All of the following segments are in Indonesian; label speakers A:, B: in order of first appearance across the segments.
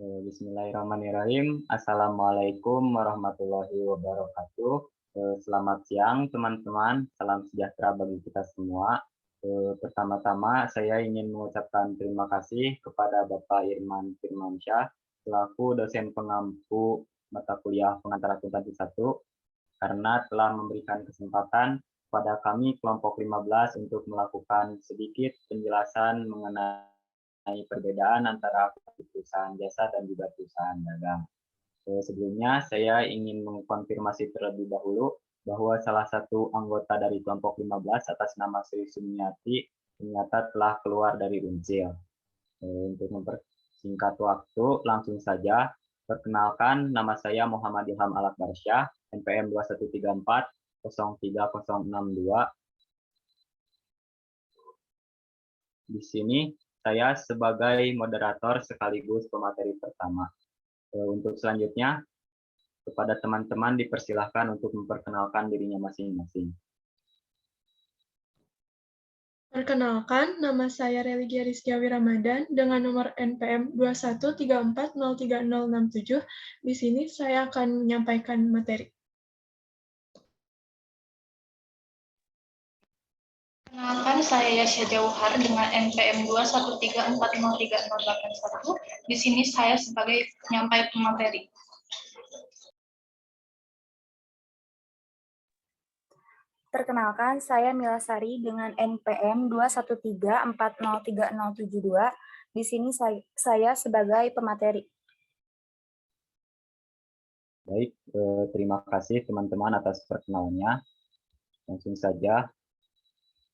A: Bismillahirrahmanirrahim. Assalamualaikum warahmatullahi wabarakatuh. Selamat siang teman-teman. Salam sejahtera bagi kita semua. Pertama-tama saya ingin mengucapkan terima kasih kepada Bapak Irman Firmansyah selaku dosen pengampu mata kuliah pengantar akuntansi 1 karena telah memberikan kesempatan pada kami kelompok 15 untuk melakukan sedikit penjelasan mengenai perbedaan antara perusahaan jasa dan juga perusahaan dagang. Sebelumnya saya ingin mengkonfirmasi terlebih dahulu bahwa salah satu anggota dari kelompok 15 atas nama Sri Sumiati ternyata telah keluar dari Unsil. Untuk mempersingkat waktu, langsung saja perkenalkan, nama saya Muhammad Ilham Al-Akbarsyah, NPM 2134 03062. Di sini saya sebagai moderator sekaligus pemateri pertama. Untuk selanjutnya, kepada teman-teman dipersilahkan untuk memperkenalkan dirinya masing-masing.
B: Perkenalkan, nama saya Religia Rizkiawi Ramadan dengan nomor NPM 2134030067. Di sini saya akan menyampaikan materi.
C: Perkenalkan, saya Yasya Jauhar dengan NPM 2134030081. Di sini saya sebagai penyampai pemateri.
D: Perkenalkan, saya Mila Sari dengan NPM 2134030072. Di sini saya sebagai pemateri.
A: Baik, terima kasih teman-teman atas perkenalannya. Langsung saja.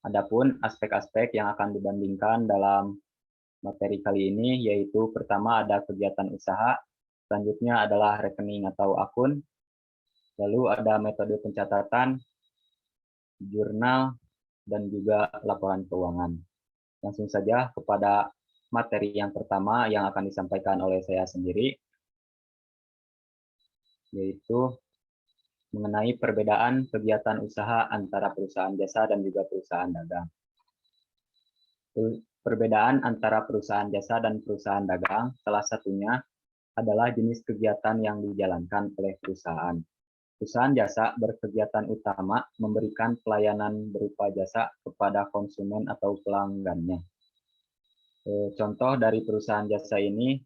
A: Adapun aspek-aspek yang akan dibandingkan dalam materi kali ini yaitu pertama ada kegiatan usaha, selanjutnya adalah rekening atau akun, lalu ada metode pencatatan, jurnal, dan juga laporan keuangan. Langsung saja kepada materi yang pertama yang akan disampaikan oleh saya sendiri, yaitu mengenai perbedaan kegiatan usaha antara perusahaan jasa dan juga perusahaan dagang. Perbedaan antara perusahaan jasa dan perusahaan dagang salah satunya adalah jenis kegiatan yang dijalankan oleh perusahaan. Perusahaan jasa berkegiatan utama memberikan pelayanan berupa jasa kepada konsumen atau pelanggannya. Contoh dari perusahaan jasa ini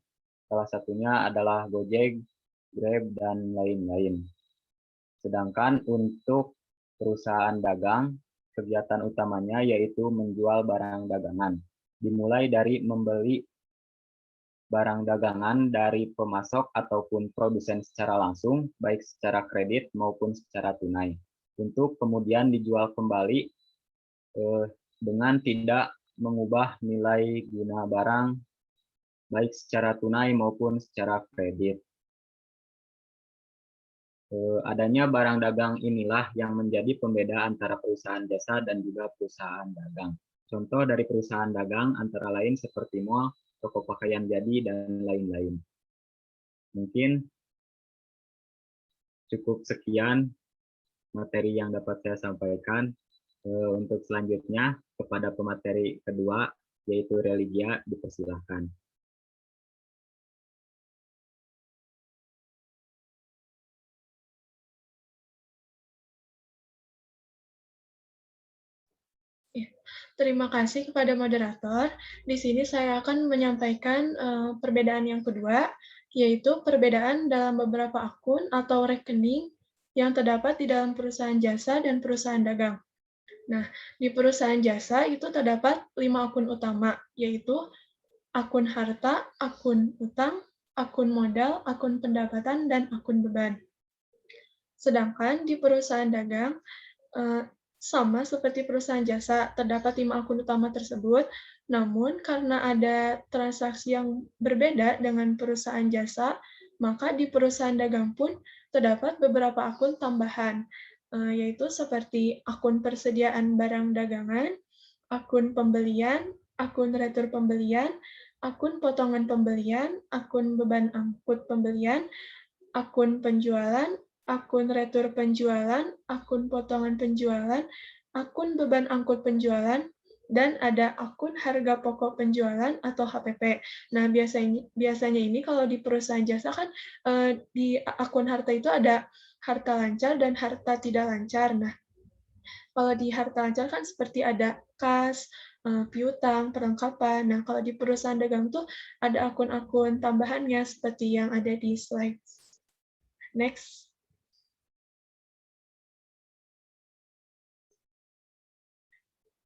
A: salah satunya adalah Gojek, Grab, dan lain-lain. Sedangkan untuk perusahaan dagang, kegiatan utamanya yaitu menjual barang dagangan. Dimulai dari membeli barang dagangan dari pemasok ataupun produsen secara langsung, baik secara kredit maupun secara tunai. Untuk kemudian dijual kembali dengan tidak mengubah nilai guna barang, baik secara tunai maupun secara kredit. Adanya barang dagang inilah yang menjadi pembeda antara perusahaan jasa dan juga perusahaan dagang. Contoh dari perusahaan dagang antara lain seperti mall, toko pakaian jadi, dan lain-lain. Mungkin cukup sekian materi yang dapat saya sampaikan. Untuk selanjutnya kepada pemateri kedua, yaitu Religia, dipersilahkan.
B: Terima kasih kepada moderator. Di sini saya akan menyampaikan perbedaan yang kedua, yaitu perbedaan dalam beberapa akun atau rekening yang terdapat di dalam perusahaan jasa dan perusahaan dagang. Nah, di perusahaan jasa itu terdapat 5 akun utama, yaitu akun harta, akun utang, akun modal, akun pendapatan, dan akun beban. Sedangkan di perusahaan dagang, sama seperti perusahaan jasa, terdapat 5 akun utama tersebut, namun karena ada transaksi yang berbeda dengan perusahaan jasa, maka di perusahaan dagang pun terdapat beberapa akun tambahan, yaitu seperti akun persediaan barang dagangan, akun pembelian, akun retur pembelian, akun potongan pembelian, akun beban angkut pembelian, akun penjualan, akun retur penjualan, akun potongan penjualan, akun beban angkut penjualan, dan ada akun harga pokok penjualan atau HPP. Nah, biasanya ini kalau di perusahaan jasa kan di akun harta itu ada harta lancar dan harta tidak lancar. Nah, kalau di harta lancar kan seperti ada kas, piutang, perlengkapan. Nah, kalau di perusahaan dagang tuh ada akun-akun tambahannya seperti yang ada di slide. Next.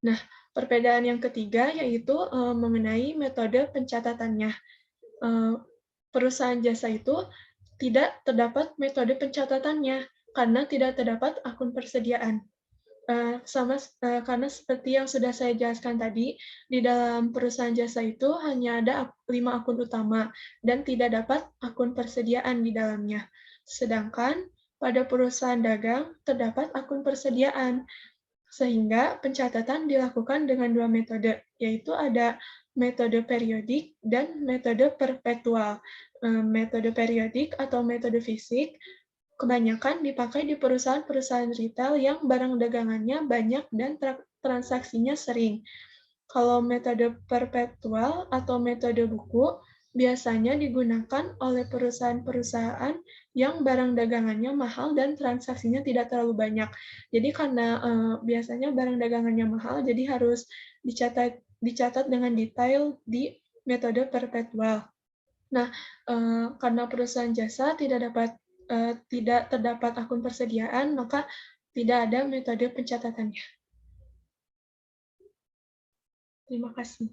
B: Nah, perbedaan yang ketiga yaitu mengenai metode pencatatannya. Perusahaan jasa itu tidak terdapat metode pencatatannya karena tidak terdapat akun persediaan. Karena seperti yang sudah saya jelaskan tadi, di dalam perusahaan jasa itu hanya ada 5 akun utama dan tidak dapat akun persediaan di dalamnya. Sedangkan pada perusahaan dagang terdapat akun persediaan, sehingga pencatatan dilakukan dengan 2 metode, yaitu ada metode periodik dan metode perpetual. Metode periodik atau metode fisik kebanyakan dipakai di perusahaan-perusahaan retail yang barang dagangannya banyak dan transaksinya sering. Kalau metode perpetual atau metode buku biasanya digunakan oleh perusahaan-perusahaan yang barang dagangannya mahal dan transaksinya tidak terlalu banyak. Jadi karena biasanya barang dagangannya mahal, jadi harus dicatat dengan detail di metode perpetual. Nah, karena perusahaan jasa tidak terdapat akun persediaan, maka tidak ada metode pencatatannya. Terima kasih.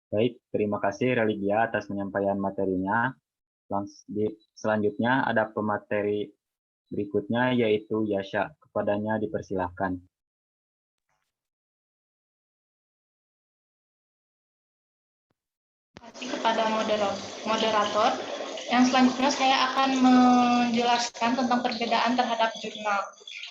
A: Baik, terima kasih Religia atas penyampaian materinya. Selanjutnya ada pemateri berikutnya yaitu Yasha. Kepadanya dipersilahkan.
C: Terima kasih kepada moderator. Yang selanjutnya saya akan menjelaskan tentang perbedaan terhadap jurnal.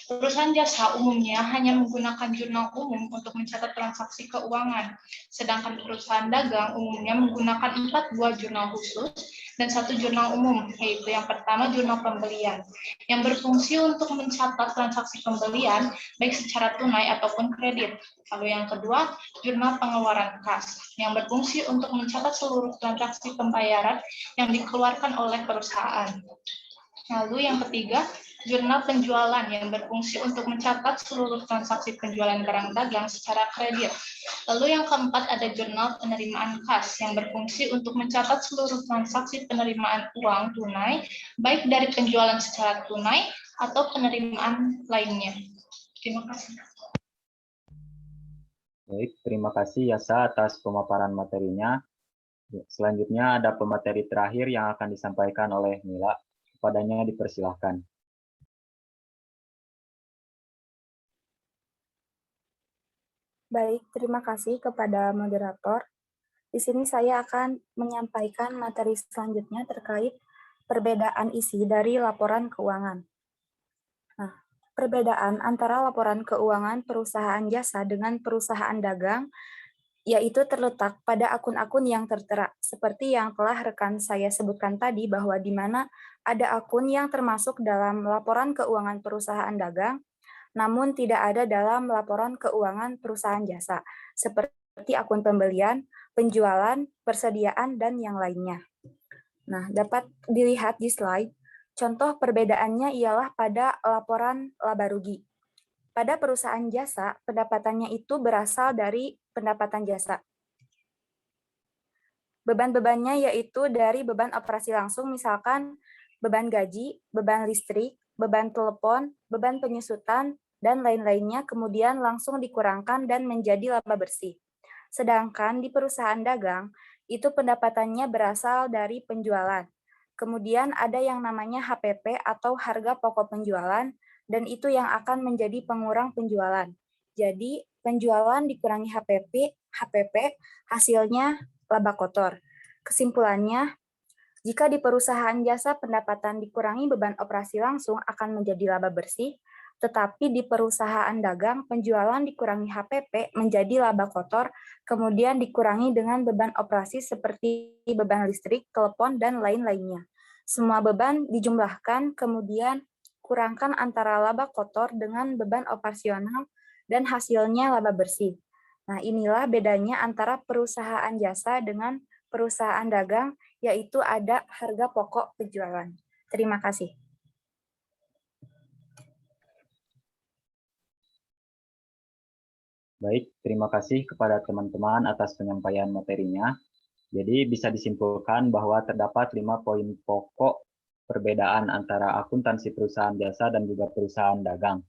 C: Perusahaan jasa umumnya hanya menggunakan jurnal umum untuk mencatat transaksi keuangan, sedangkan perusahaan dagang umumnya menggunakan 4 buah jurnal khusus dan 1 jurnal umum, yaitu yang pertama jurnal pembelian, yang berfungsi untuk mencatat transaksi pembelian baik secara tunai ataupun kredit. Lalu yang kedua, jurnal pengeluaran kas, yang berfungsi untuk mencatat seluruh transaksi pembayaran yang dikeluarkan oleh perusahaan. Lalu yang ketiga, jurnal penjualan yang berfungsi untuk mencatat seluruh transaksi penjualan barang dagang secara kredit. Lalu yang keempat ada jurnal penerimaan kas yang berfungsi untuk mencatat seluruh transaksi penerimaan uang tunai, baik dari penjualan secara tunai atau penerimaan lainnya. Terima kasih.
A: Baik, terima kasih Yasa atas pemaparan materinya. Selanjutnya ada pemateri terakhir yang akan disampaikan oleh Mila. Kepadanya dipersilahkan.
D: Baik, terima kasih kepada moderator. Di sini saya akan menyampaikan materi selanjutnya terkait perbedaan isi dari laporan keuangan. Nah, perbedaan antara laporan keuangan perusahaan jasa dengan perusahaan dagang yaitu terletak pada akun-akun yang tertera, seperti yang telah rekan saya sebutkan tadi bahwa di mana ada akun yang termasuk dalam laporan keuangan perusahaan dagang, namun tidak ada dalam laporan keuangan perusahaan jasa, seperti akun pembelian, penjualan, persediaan, dan yang lainnya. Nah, dapat dilihat di slide, contoh perbedaannya ialah pada laporan laba rugi. Pada perusahaan jasa, pendapatannya itu berasal dari pendapatan jasa. Beban-bebannya yaitu dari beban operasi langsung, misalkan beban gaji, beban listrik, beban telepon, beban penyusutan, dan lain-lainnya kemudian langsung dikurangkan dan menjadi laba bersih. Sedangkan di perusahaan dagang, itu pendapatannya berasal dari penjualan. Kemudian ada yang namanya HPP atau harga pokok penjualan, dan itu yang akan menjadi pengurang penjualan. Jadi penjualan dikurangi HPP hasilnya laba kotor. Kesimpulannya, jika di perusahaan jasa pendapatan dikurangi beban operasi langsung akan menjadi laba bersih, tetapi di perusahaan dagang penjualan dikurangi HPP menjadi laba kotor, kemudian dikurangi dengan beban operasi seperti beban listrik, telepon, dan lain-lainnya. Semua beban dijumlahkan, kemudian kurangkan antara laba kotor dengan beban operasional dan hasilnya laba bersih. Nah, inilah bedanya antara perusahaan jasa dengan perusahaan dagang, yaitu ada harga pokok penjualan. Terima kasih.
A: Baik, terima kasih kepada teman-teman atas penyampaian materinya. Jadi bisa disimpulkan bahwa terdapat 5 poin pokok perbedaan antara akuntansi perusahaan jasa dan juga perusahaan dagang.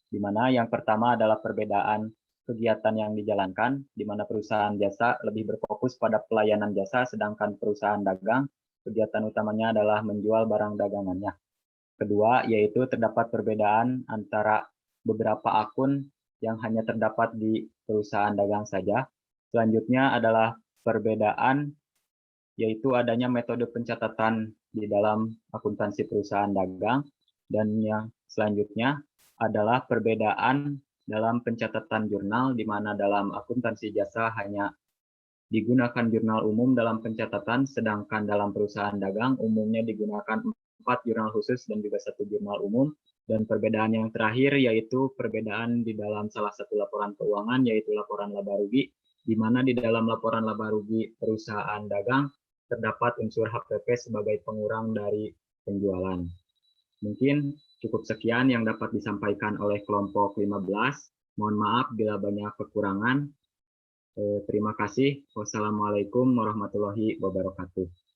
A: Di mana yang pertama adalah perbedaan kegiatan yang dijalankan, di mana perusahaan jasa lebih berfokus pada pelayanan jasa, sedangkan perusahaan dagang kegiatan utamanya adalah menjual barang dagangannya. Kedua, yaitu terdapat perbedaan antara beberapa akun yang hanya terdapat di perusahaan dagang saja. Selanjutnya adalah perbedaan, yaitu adanya metode pencatatan di dalam akuntansi perusahaan dagang. Dan yang selanjutnya adalah perbedaan dalam pencatatan jurnal, di mana dalam akuntansi jasa hanya digunakan jurnal umum dalam pencatatan, sedangkan dalam perusahaan dagang umumnya digunakan 4 jurnal khusus dan juga 1 jurnal umum. Dan perbedaan yang terakhir yaitu perbedaan di dalam salah satu laporan keuangan, yaitu laporan laba rugi, di mana di dalam laporan laba rugi perusahaan dagang terdapat unsur HPP sebagai pengurang dari penjualan. Mungkin cukup sekian yang dapat disampaikan oleh kelompok 15. Mohon maaf bila banyak kekurangan. Terima kasih. Wassalamualaikum warahmatullahi wabarakatuh.